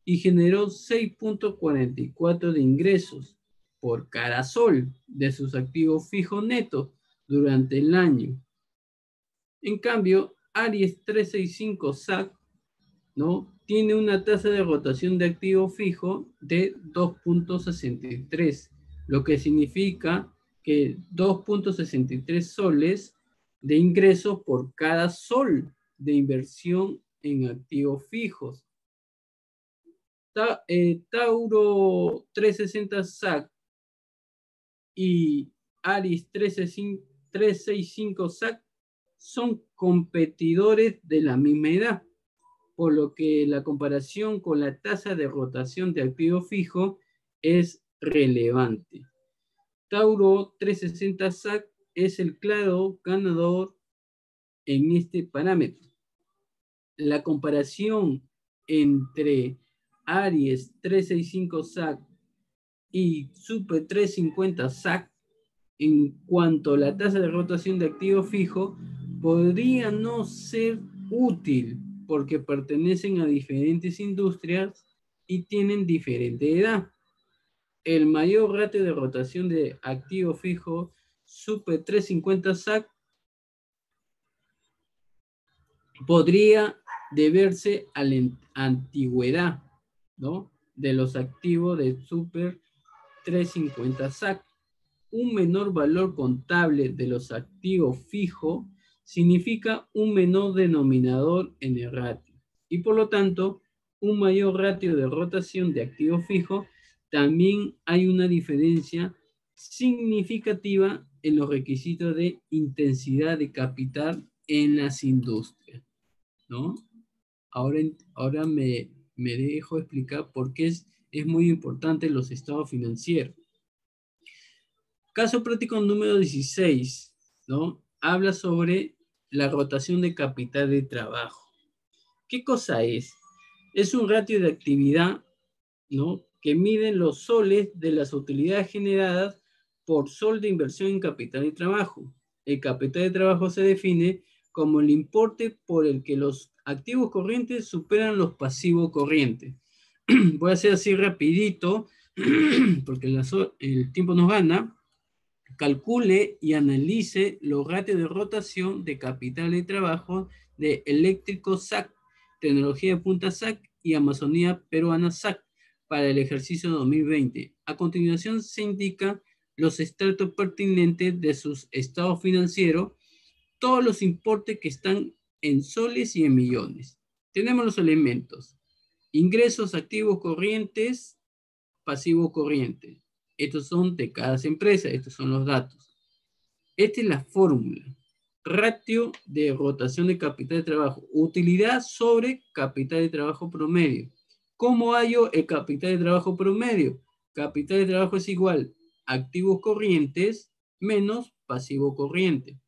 y generó 6.44 de ingresos por cada sol de sus activos fijos netos durante el año. En cambio, Aries 365 SAC, ¿no? Tiene una tasa de rotación de activo fijo de 2.63, lo que significa que 2.63 soles de ingresos por cada sol de inversión en activos fijos. Tauro 360 SAC y Aries 365 SAC son competidores de la misma edad, por lo que la comparación con la tasa de rotación de activo fijo es relevante. Tauro 360 SAC es el claro ganador en este parámetro. La comparación entre Aries 365 SAC y Super 350 SAC en cuanto a la tasa de rotación de activo fijo podría no ser útil porque pertenecen a diferentes industrias y tienen diferente edad. El mayor ratio de rotación de activo fijo Super 350 SAC podría deberse a la antigüedad, ¿no?, de los activos de Super 350 SAC. Un menor valor contable de los activos fijos significa un menor denominador en el ratio y por lo tanto un mayor ratio de rotación de activos fijos. También hay una diferencia significativa en los requisitos de intensidad de capital en las industrias, ¿no? Ahora me dejo explicar por qué es muy importante los estados financieros. Caso práctico número 16, ¿no? Habla sobre la rotación de capital de trabajo. ¿Qué cosa es? Es un ratio de actividad, ¿no?, que mide los soles de las utilidades generadas por sol de inversión en capital de trabajo. El capital de trabajo se define como el importe por el que los activos corrientes superan los pasivos corrientes. Voy a hacer así rapidito, porque el tiempo nos gana. Calcule y analice los ratios de rotación de capital de trabajo de Eléctrico SAC, Tecnología de Punta SAC y Amazonía Peruana SAC para el ejercicio 2020. A continuación se indican los estratos pertinentes de sus estados financieros, todos los importes que están en soles y en millones. Tenemos los elementos: ingresos activos corrientes, pasivos corrientes. Estos son de cada empresa, estos son los datos. Esta es la fórmula. Ratio de rotación de capital de trabajo. Utilidad sobre capital de trabajo promedio. ¿Cómo hallo el capital de trabajo promedio? Capital de trabajo es igual a activos corrientes menos pasivo corriente.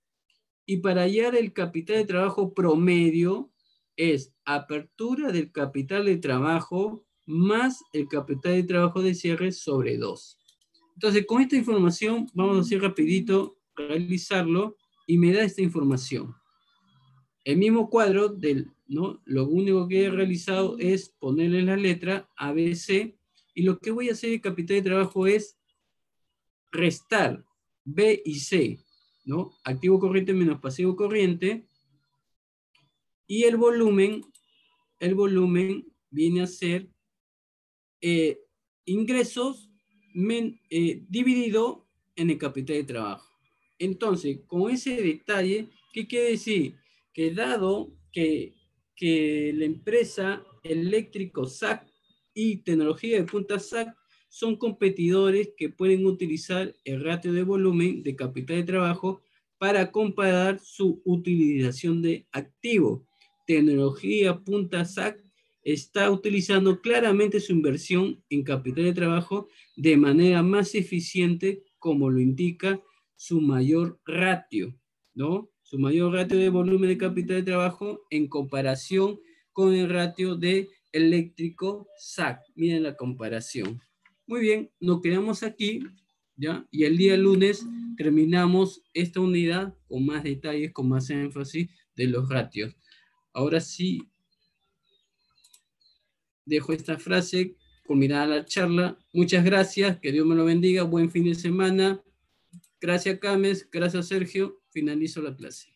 Y para hallar el capital de trabajo promedio es apertura del capital de trabajo más el capital de trabajo de cierre sobre 2. Entonces, con esta información, vamos a hacer rapidito, realizarlo, y me da esta información. El mismo cuadro, ¿no? Lo único que he realizado es ponerle la letra ABC, y lo que voy a hacer de capital de trabajo es restar B y C, ¿no? Activo corriente menos pasivo corriente, y el volumen viene a ser ingresos dividido en el capital de trabajo. Entonces, con ese detalle, ¿qué quiere decir? Que dado que la empresa Eléctrico SAC y Tecnología de Punta SAC son competidores que pueden utilizar el ratio de volumen de capital de trabajo para comparar su utilización de activos. Tecnología Punta SAC está utilizando claramente su inversión en capital de trabajo de manera más eficiente, como lo indica su mayor ratio, ¿no? Su mayor ratio de volumen de capital de trabajo en comparación con el ratio de Eléctrico SAC. Miren la comparación. Muy bien, nos quedamos aquí, ¿ya? Y el día lunes terminamos esta unidad con más detalles, con más énfasis de los ratios. Ahora sí, dejo esta frase culminada la charla. Muchas gracias, que Dios me lo bendiga, buen fin de semana. Gracias, Cames, gracias, Sergio. Finalizo la clase.